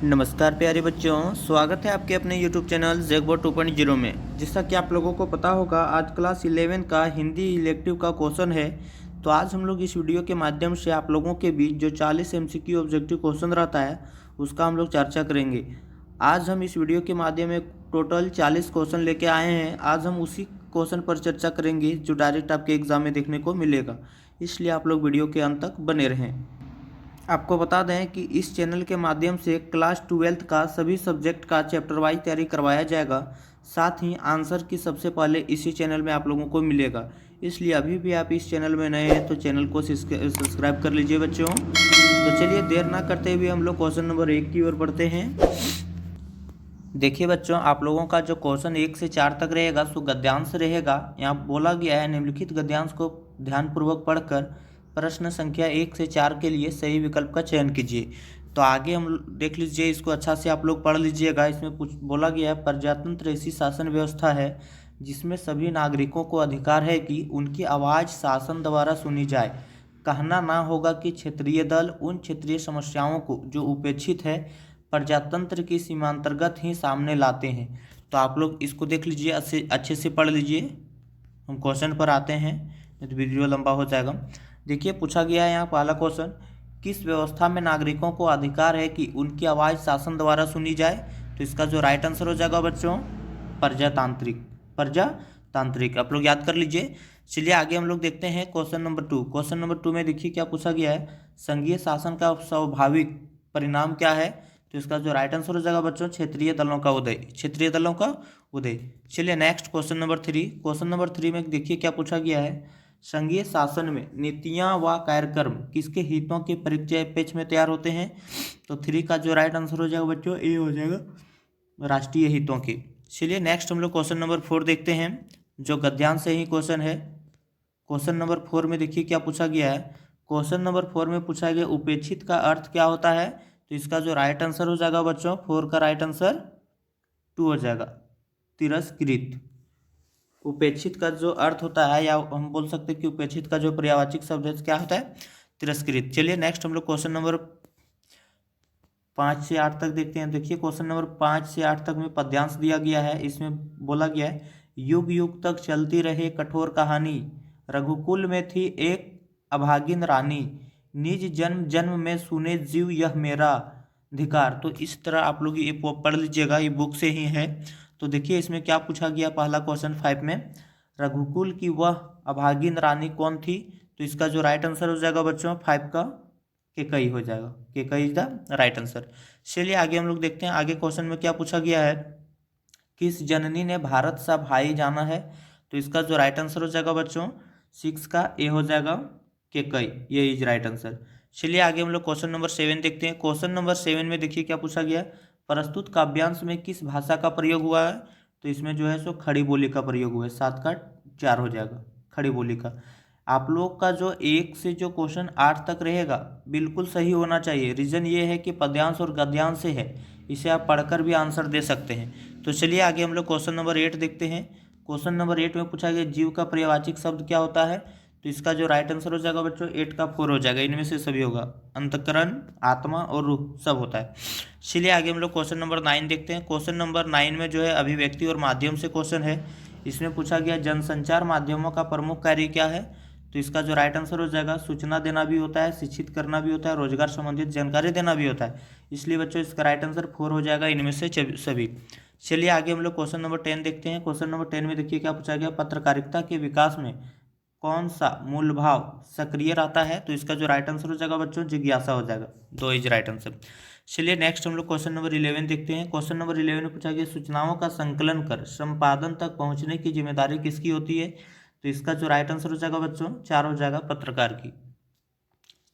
नमस्कार प्यारे बच्चों, स्वागत है आपके अपने YouTube चैनल जैकबोर्ड 2.0 में। जैसा कि आप लोगों को पता होगा, आज क्लास 11 का हिंदी इलेक्टिव का क्वेश्चन है। तो आज हम लोग इस वीडियो के माध्यम से आप लोगों के बीच जो 40 MCQ ऑब्जेक्टिव क्वेश्चन रहता है उसका हम लोग चर्चा करेंगे। आज हम इस वीडियो के माध्यम में टोटल 40 क्वेश्चन लेके आए हैं। आज हम उसी क्वेश्चन पर चर्चा करेंगे जो डायरेक्ट आपके एग्जाम में देखने को मिलेगा, इसलिए आप लोग वीडियो के अंत तक बने रहें। आपको बता दें कि इस चैनल के माध्यम से क्लास 12 का सभी सब्जेक्ट का चैप्टर वाइज तैयारी करवाया जाएगा। साथ ही आंसर की सबसे पहले इसी चैनल में आप लोगों को मिलेगा, इसलिए अभी भी आप इस चैनल में नए हैं तो चैनल को सब्सक्राइब कर लीजिए बच्चों। तो चलिए देर ना करते हुए हम लोग क्वेश्चन नंबर 1 की ओर बढ़ते हैं। देखिए बच्चों, आप लोगों का जो क्वेश्चन 1 से 4 तक रहेगा सो गद्यांश रहेगा। यहाँ बोला गया है निम्नलिखित गद्यांश को ध्यानपूर्वक पढ़कर प्रश्न संख्या 1 से 4 के लिए सही विकल्प का चयन कीजिए। तो आगे हम देख लीजिए, इसको अच्छा से आप लोग पढ़ लीजिएगा। इसमें कुछ बोला गया है, प्रजातंत्र ऐसी शासन व्यवस्था है जिसमें सभी नागरिकों को अधिकार है कि उनकी आवाज़ शासन द्वारा सुनी जाए। कहना ना होगा कि क्षेत्रीय दल उन क्षेत्रीय समस्याओं को जो उपेक्षित है प्रजातंत्र की सीमांतर्गत ही सामने लाते हैं। तो आप लोग इसको देख लीजिए, अच्छे से पढ़ लीजिए। हम क्वेश्चन पर आते हैं, नहीं तो वीडियो लंबा हो जाएगा। देखिए पूछा गया है यहाँ पहला क्वेश्चन, किस व्यवस्था में नागरिकों को अधिकार है कि उनकी आवाज़ शासन द्वारा सुनी जाए। तो इसका जो राइट आंसर हो जाएगा बच्चों, प्रजातांत्रिक। आप लोग याद कर लीजिए। चलिए आगे हम लोग देखते हैं क्वेश्चन नंबर 2। क्वेश्चन नंबर 2 में देखिए क्या पूछा गया है, संघीय शासन का स्वाभाविक परिणाम क्या है। तो इसका जो राइट आंसर हो जाएगा बच्चों, क्षेत्रीय दलों का उदय। चलिए next question number 3। Question number 3 में देखिए क्या पूछा गया है, संघीय शासन में नीतियां व कार्यक्रम किसके हितों के परिप्रेक्ष्य में तैयार होते हैं। तो 3 का जो राइट आंसर हो जाएगा बच्चों, ए हो जाएगा, राष्ट्रीय हितों के। चलिए नेक्स्ट हम लोग क्वेश्चन नंबर 4 देखते हैं, जो गद्यांश से ही क्वेश्चन है। क्वेश्चन नंबर 4 में देखिए क्या पूछा गया है। क्वेश्चन नंबर 4 में पूछा गया उपेक्षित का अर्थ क्या होता है। तो इसका जो राइट आंसर हो जाएगा बच्चों, 4 का राइट आंसर 2 हो जाएगा, तिरस्कृत। उपेक्षित का जो अर्थ होता है, या हम बोल सकते हैं कि उपेक्षित का जो पर्यायवाची शब्द है क्या होता है, तिरस्कृत। चलिए नेक्स्ट हम लोग क्वेश्चन नंबर 5 से 8 तक देखते हैं। देखिए क्वेश्चन नंबर 5 से 8 तक में पद्यांश दिया गया है। इसमें बोला गया है, युग युग तक चलती रहे कठोर कहानी, रघुकुल में थी एक अभागिन रानी, निज जन्म जन्म में सुने जीव यह मेरा अधिकार। तो इस तरह आप लोग ये पढ़ लीजिएगा, ये बुक से ही है। तो देखिए इसमें क्या पूछा गया, पहला क्वेश्चन 5 में, रघुकुल की वह अभागिन रानी कौन थी। तो इसका जो राइट आंसर हो जाएगा बच्चों, 5 का केकई हो जाएगा, Kaikeyi is the right answer. चलिए आगे हम लोग देखते हैं, आगे क्वेश्चन में क्या पूछा गया है, किस जननी ने भारत सा भाई जाना है। तो इसका जो राइट आंसर हो जाएगा बच्चों, 6 का ए हो जाएगा, केकई, ये इज राइट आंसर। चलिए आगे हम लोग क्वेश्चन नंबर 7 देखते हैं। क्वेश्चन नंबर 7 में देखिए क्या पूछा गया है, प्रस्तुत काव्यांश में किस भाषा का प्रयोग हुआ है। तो इसमें जो है सो खड़ी बोली का प्रयोग हुआ है, 7 का 4 हो जाएगा, खड़ी बोली का। आप लोग का जो 1 से जो क्वेश्चन 8 तक रहेगा बिल्कुल सही होना चाहिए। रीज़न ये है कि पद्यांश और गद्यांश से है, इसे आप पढ़कर भी आंसर दे सकते हैं। तो चलिए आगे हम लोग क्वेश्चन नंबर 8 देखते हैं। क्वेश्चन नंबर 8 में पूछा गया जीव का पर्यायवाची शब्द क्या होता है। तो इसका जो राइट आंसर हो जाएगा बच्चों, 8 का 4 हो जाएगा, इनमें से सभी होगा, अंतःकरण, आत्मा और रूह सब होता है। चलिए आगे हम लोग क्वेश्चन नंबर 9 देखते हैं। क्वेश्चन नंबर 9 में जो है अभिव्यक्ति और माध्यम से क्वेश्चन है। इसमें पूछा गया जनसंचार माध्यमों का प्रमुख कार्य क्या है। तो इसका जो राइट आंसर हो जाएगा, सूचना देना भी होता है, शिक्षित करना भी होता है, रोजगार संबंधित जानकारी देना भी होता है। इसलिए बच्चों इसका राइट आंसर 4 हो जाएगा, इनमें से सभी। चलिए आगे हम लोग क्वेश्चन नंबर 10 देखते हैं। क्वेश्चन नंबर 10 में देखिए क्या पूछा गया, पत्रकारिता के विकास में कौन सा मूल भाव सक्रिय रहता है। तो इसका जो राइट आंसर हो जाएगा बच्चों, जिज्ञासा हो जाएगा, 2 इज राइट आंसर। चलिए नेक्स्ट हम लोग क्वेश्चन नंबर 11 देखते हैं। क्वेश्चन नंबर 11 में पूछा गया सूचनाओं का संकलन कर संपादन तक पहुंचने की जिम्मेदारी किसकी होती है। तो इसका जो राइट आंसर हो जाएगा बच्चों, 4 हो जाएगा, पत्रकार की।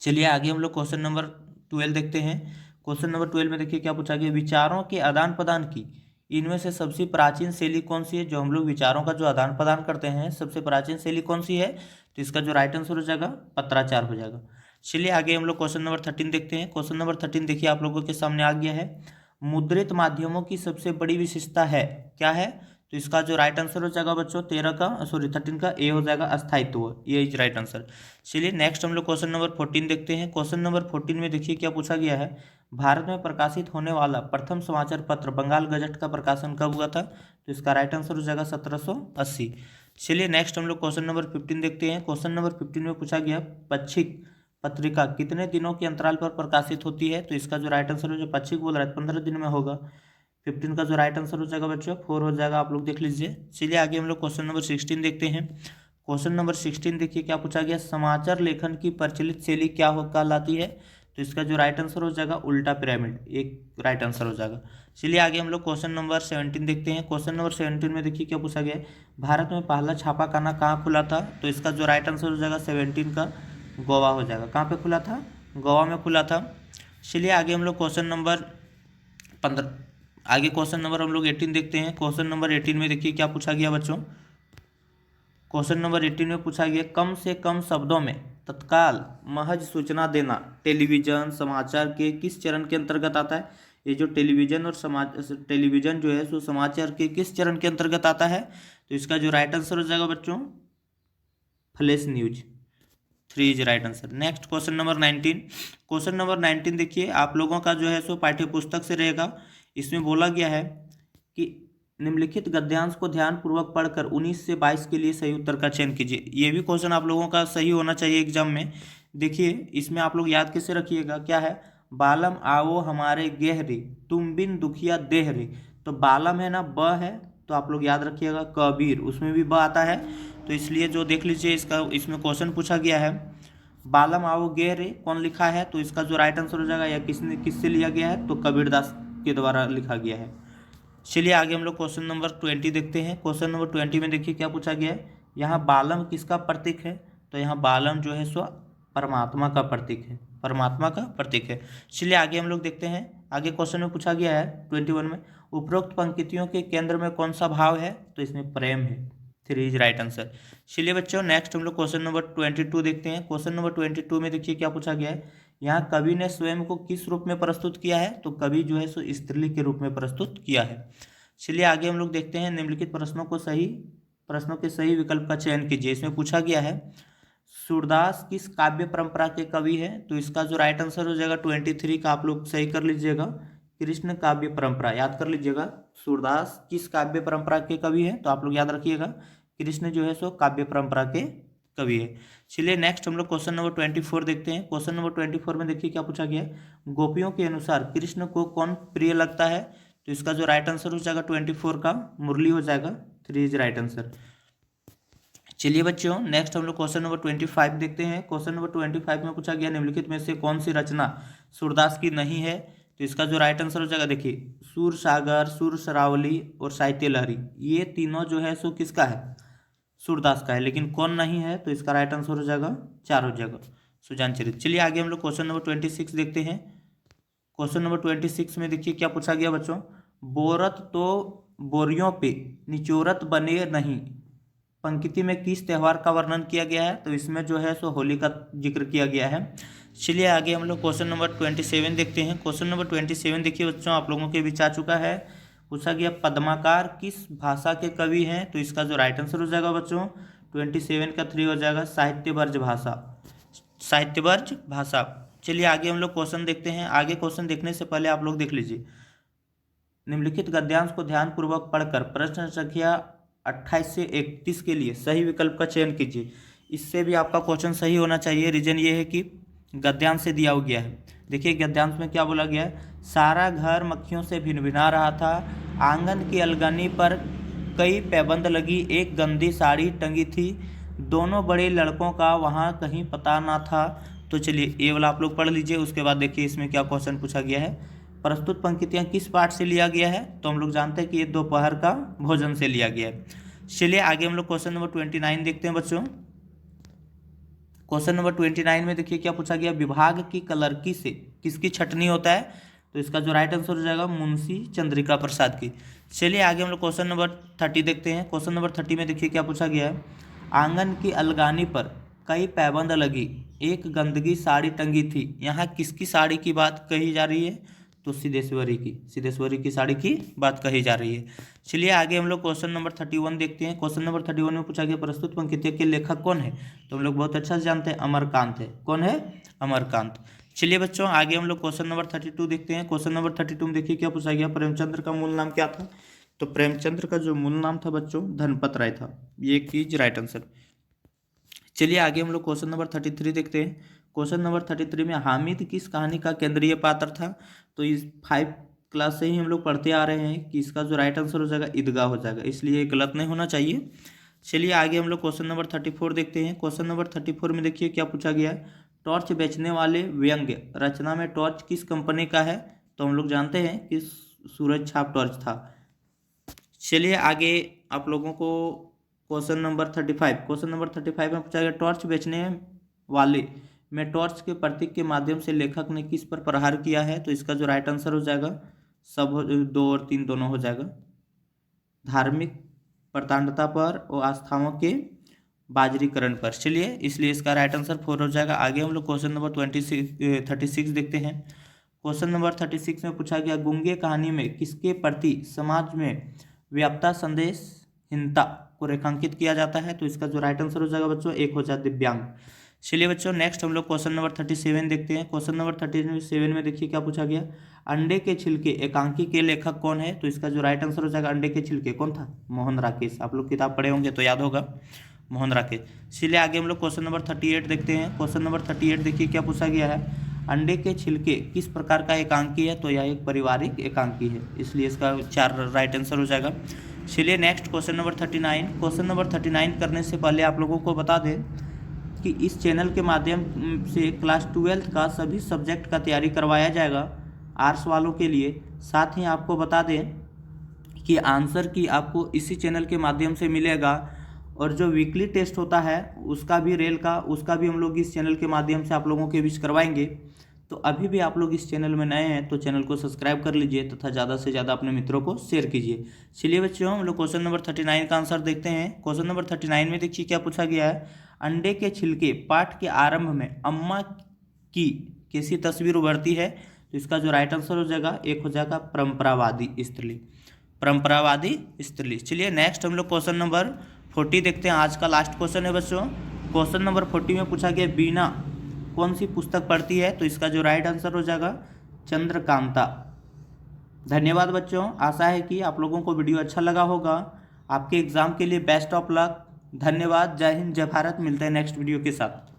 चलिए आगे हम लोग क्वेश्चन नंबर 12 देखते हैं। क्वेश्चन नंबर 12 में देखिए क्या पूछा गया, विचारों के आदान प्रदान की इनमें से सबसे प्राचीन शैली कौन सी है। जो हम लोग विचारों का जो आदान प्रदान करते हैं, सबसे प्राचीन शैली कौन सी है। तो इसका जो राइट आंसर हो जाएगा, पत्राचार हो जाएगा। चलिए आगे हम लोग क्वेश्चन नंबर 13 देखते हैं। क्वेश्चन नंबर 13 देखिए आप लोगों के सामने आ गया है, मुद्रित माध्यमों की सबसे बड़ी विशेषता है क्या है। तो इसका जो राइट आंसर हो जाएगा बच्चों, 13 का ए हो जाएगा, अस्थायित्व, ये इज राइट आंसर। चलिए नेक्स्ट हम लोग क्वेश्चन नंबर 14 देखते हैं। क्वेश्चन नंबर 14 में देखिए क्या पूछा गया है, भारत में प्रकाशित होने वाला प्रथम समाचार पत्र बंगाल गजट का प्रकाशन कब हुआ था? तो इसका राइट आंसर हो जाएगा 1780। चलिए नेक्स्ट हम लोग क्वेश्चन नंबर 15 देखते हैं। क्वेश्चन नंबर 15 में पूछा गया पक्षिक पत्रिका कितने दिनों के अंतराल पर प्रकाशित होती है? तो इसका जो राइट आंसर हो जो पक्षिक बोल रहा है 15 दिन में होगा। 15 का जो राइट आंसर हो जाएगा बच्चों 4 हो जाएगा, आप लोग देख लीजिए। चलिए आगे हम लोग क्वेश्चन नंबर 16 देखते हैं। क्वेश्चन नंबर 16 देखिए क्या पूछा गया, समाचार लेखन की प्रचलित शैली क्या हो कहलाती है? तो इसका जो राइट आंसर हो जाएगा उल्टा पिरामिड, एक राइट आंसर हो जाएगा। चलिए आगे हम लोग क्वेश्चन नंबर 17 देखते हैं। क्वेश्चन नंबर 17 में देखिए क्या पूछा गया है, भारत में पहला छापाखाना कहाँ खुला था? तो इसका जो राइट आंसर हो जाएगा 17 का गोवा हो जाएगा। कहाँ पे खुला था? गोवा में खुला था। चलिए आगे हम लोग क्वेश्चन नंबर 15 आगे क्वेश्चन नंबर हम लोग 18 देखते हैं। क्वेश्चन नंबर 18 में देखिए क्या पूछा गया बच्चों। क्वेश्चन नंबर 18 में पूछा गया कम से कम शब्दों में तत्काल महज सूचना देना टेलीविजन समाचार के किस चरण के अंतर्गत आता है? ये जो टेलीविजन और टेलीविजन जो है सो समाचार के किस चरण के अंतर्गत आता है? तो इसका जो राइट आंसर हो जाएगा बच्चों flash news, 3 is right answer. Next question number 19। Question number 19 देखिए आप लोगों का जो है सो पाठ्य पुस्तक से रहेगा। इसमें बोला गया है कि निम्नलिखित गद्यांश को ध्यानपूर्वक पढ़कर 19 से 22 के लिए सही उत्तर का चयन कीजिए। ये भी क्वेश्चन आप लोगों का सही होना चाहिए एग्जाम में। देखिए इसमें आप लोग याद कैसे रखिएगा, क्या है, बालम आओ हमारे गहरे तुम बिन दुखिया देहरे। तो बालम है ना, ब है, तो आप लोग याद रखिएगा कबीर उसमें भी ब आता है। तो इसलिए जो देख लीजिए इसका इसमें क्वेश्चन पूछा गया है बालम आओ गहरे कौन लिखा है? तो इसका जो राइट आंसर हो जाएगा या किससे लिया गया है? तो कबीरदास के द्वारा लिखा गया है। चलिए आगे हम लोग क्वेश्चन नंबर 20 देखते हैं। क्वेश्चन नंबर 20 में देखिए क्या पूछा गया है, यहाँ बालम किसका प्रतीक है? तो यहाँ बालम जो है सो परमात्मा का प्रतीक है, परमात्मा का प्रतीक है। चलिए आगे हम लोग देखते हैं। आगे क्वेश्चन में पूछा गया है 21 में उपरोक्त पंक्तियों के केंद्र में कौन सा भाव है? तो इसमें प्रेम है, 3 इज राइट आंसर। चलिए बच्चों नेक्स्ट हम लोग क्वेश्चन नंबर 22 देखते हैं। क्वेश्चन नंबर 22 में देखिए क्या पूछा गया है, यहाँ कवि ने स्वयं को किस रूप में प्रस्तुत किया है? तो कवि जो है सो स्त्रीलिंग के रूप में प्रस्तुत किया है। चलिए आगे हम लोग देखते हैं निम्नलिखित प्रश्नों के सही विकल्प का चयन कीजिए। इसमें पूछा गया है सूरदास किस काव्य परंपरा के कवि है? तो इसका जो राइट आंसर हो जाएगा 23 का आप लोग सही कर लीजिएगा, कृष्ण काव्य परंपरा याद कर लीजिएगा। सूरदास किस काव्य परंपरा के कवि है? तो आप लोग याद रखिएगा कृष्ण जो है सो काव्य परंपरा के कवि है। चलिए नेक्स्ट हम लोग क्वेश्चन नंबर 24 देखते हैं। क्वेश्चन नंबर 24 में देखिए क्या पूछा गया है, गोपियों के अनुसार कृष्ण को कौन प्रिय लगता है? तो इसका जो राइट आंसर हो जाएगा 24 का मुरली हो जाएगा, 3 इज राइट आंसर। चलिए बच्चों नेक्स्ट हम लोग क्वेश्चन नंबर 25 देखते हैं। क्वेश्चन नंबर 25 में पूछा गया निम्नलिखित में से कौन सी रचना सूरदास की नहीं है? तो इसका जो राइट आंसर हो जाएगा देखिए सूर सागर, सूर शरावली और साहित्य लहरी, ये तीनों जो है सो किसका है? सूरदास का है। लेकिन कौन नहीं है? तो इसका राइट आंसर हो जाएगा 4 हो जाएगा सुजान चरित। चलिए आगे हम लोग क्वेश्चन नंबर 26 देखते हैं। क्वेश्चन नंबर 26 में देखिए क्या पूछा गया बच्चों, बोरत तो बोरियों पे निचोरत बने नहीं पंक्ति में किस त्यौहार का वर्णन किया गया है? तो इसमें जो है सो होली का जिक्र किया गया है। चलिए आगे हम लोग क्वेश्चन नंबर 27 देखते हैं। क्वेश्चन नंबर 27 देखिए बच्चों आप लोगों के बीच आ चुका है। पूछा गया पद्माकार किस भाषा के कवि हैं? तो इसका जो राइट आंसर हो जाएगा बच्चों 27 का 3 हो जाएगा साहित्यवर्ज भाषा, साहित्यवर्ज भाषा। चलिए आगे हम लोग क्वेश्चन देखते हैं। आगे क्वेश्चन देखने से पहले आप लोग देख लीजिए निम्नलिखित गद्यांश को ध्यानपूर्वक पढ़कर प्रश्न संख्या 28 से 31 के लिए सही विकल्प का चयन कीजिए। इससे भी आपका क्वेश्चन सही होना चाहिए। रीजन ये है कि गद्यांश से दिया गया है। देखिए गद्यांश में क्या बोला गया है, सारा घर मक्खियों से भिनभिना रहा था, आंगन की अलगनी पर कई पैबंद लगी, एक गंदी साड़ी टंगी थी, दोनों बड़े लड़कों का वहाँ कहीं पता ना था। तो चलिए ये वाला आप लोग पढ़ लीजिए। उसके बाद देखिए इसमें क्या क्वेश्चन पूछा गया है, प्रस्तुत पंक्तियाँ किस पाठ से लिया गया है? तो हम लोग जानते हैं कि ये दोपहर का भोजन से लिया गया है। चलिए आगे हम लोग क्वेश्चन नंबर 29 देखते हैं बच्चों। क्वेश्चन नंबर 29 में देखिए क्या पूछा गया, विभाग की कलरकी से किसकी छटनी होता है? तो इसका जो राइट आंसर हो जाएगा मुंशी चंद्रिका प्रसाद की। चलिए आगे हम लोग क्वेश्चन नंबर 30 देखते हैं। क्वेश्चन नंबर 30 में देखिए क्या पूछा गया है, आंगन की अलगानी पर कई पैबंद लगी, एक गंदगी साड़ी टंगी थी, यहाँ किसकी साड़ी की बात कही जा रही है? तो सिद्धेश्वरी की साड़ी की बात कही जा रही है। चलिए आगे हम लोग क्वेश्चन नंबर 31 देखते हैं। क्वेश्चन नंबर 31 में पूछा गया प्रस्तुत पंक्तियों के लेखक कौन है? तो हम लोग बहुत अच्छा से जानते हैं अमरकांत है। कौन है? अमरकांत। चलिए बच्चों आगे हम लोग क्वेश्चन नंबर 32 देखते हैं। क्वेश्चन नंबर 32 में देखिए क्या पूछा गया, प्रेमचंद्र का मूल नाम क्या था। तो प्रेमचंद्र का जो मूल नाम था बच्चों धनपत राय था। ये कीज राइट आंसर। चलिए आगे हम लोग क्वेश्चन नंबर 33 देखते हैं। क्वेश्चन नंबर 33 में हामिद किस कहानी का केंद्रीय पात्र था। तो इस 5 क्लास से ही हम लोग पढ़ते आ रहे हैं कि इसका जो राइट आंसर हो जाएगा ईदगाह हो जाएगा, इसलिए गलत नहीं होना चाहिए। चलिए आगे हम लोग क्वेश्चन नंबर 34 देखते हैं। क्वेश्चन नंबर 34 में देखिए क्या पूछा गया है, टॉर्च बेचने वाले व्यंग्य रचना में टॉर्च किस कंपनी का है। तो हम लोग जानते हैं कि सूरज छाप टॉर्च था। चलिए आगे आप लोगों को क्वेश्चन नंबर 35 में पूछा गया टॉर्च बेचने वाले में टॉर्च के प्रतीक के माध्यम से लेखक ने किस पर प्रहार किया है। तो इसका जो राइट आंसर हो जाएगा सब 2 और 3 दोनों हो जाएगा, धार्मिक प्रतांडता पर और आस्थाओं के बाजरीकरण पर। चलिए इसलिए इसका राइट आंसर 4 हो जाएगा। आगे हम लोग क्वेश्चन नंबर 36 देखते हैं। क्वेश्चन नंबर 36 में पूछा गया गूंगे कहानी में किसके प्रति समाज में व्याप्ता संदेशहीनता को रेखांकित किया जाता है। तो इसका जो राइट आंसर हो जाएगा बच्चों 1 हो जाए दिव्यांग। चलिए बच्चों नेक्स्ट हम लोग क्वेश्चन नंबर 37 देखते हैं। क्वेश्चन नंबर 37 में देखिए क्या पूछा गया, अंडे के छिलके एकांकी के लेखक कौन है। तो इसका जो राइट आंसर हो जाएगा अंडे के छिलके कौन था, मोहन राकेश। आप लोग किताब पढ़े होंगे तो याद होगा, मोहन राकेश। चलिए आगे हम लोग क्वेश्चन नंबर 38 देखते हैं। क्वेश्चन नंबर 38 देखिए क्या पूछा गया है, अंडे के छिलके किस प्रकार का एकांकी है। तो यह एक पारिवारिक एकांकी है, इसलिए इसका 4 राइट आंसर हो जाएगा। चलिए next question number 39। Question number 39 करने से पहले आप लोगों को बता दें कि इस चैनल के माध्यम से क्लास 12th का सभी सब्जेक्ट का तैयारी करवाया जाएगा आर्ट्स वालों के लिए। साथ ही आपको बता दें कि आंसर की आपको इसी चैनल के माध्यम से मिलेगा, और जो वीकली टेस्ट होता है उसका भी रेल का उसका भी हम लोग इस चैनल के माध्यम से आप लोगों के बीच करवाएंगे। तो अभी भी आप लोग इस चैनल में नए हैं तो चैनल को सब्सक्राइब कर लीजिए तथा ज़्यादा से ज़्यादा अपने मित्रों को शेयर कीजिए। चलिए बच्चों हम लोग क्वेश्चन नंबर 39 का आंसर देखते हैं। क्वेश्चन नंबर 39 में देखिए क्या पूछा गया है, अंडे के छिलके पाठ के आरंभ में अम्मा की कैसी तस्वीर उभरती है। तो इसका जो राइट आंसर हो जाएगा 1 हो जाएगा परंपरावादी स्त्री, परंपरावादी स्त्री। चलिए नेक्स्ट हम लोग क्वेश्चन नंबर 40 देखते हैं। आज का लास्ट क्वेश्चन है बच्चों। क्वेश्चन नंबर 40 में पूछा गया बीना कौन सी पुस्तक पढ़ती है। तो इसका जो राइट आंसर हो जाएगा चंद्रकांता। धन्यवाद बच्चों, आशा है कि आप लोगों को वीडियो अच्छा लगा होगा। आपके एग्जाम के लिए बेस्ट ऑफ लक। धन्यवाद, जय हिंद, जय भारत। मिलते हैं नेक्स्ट वीडियो के साथ।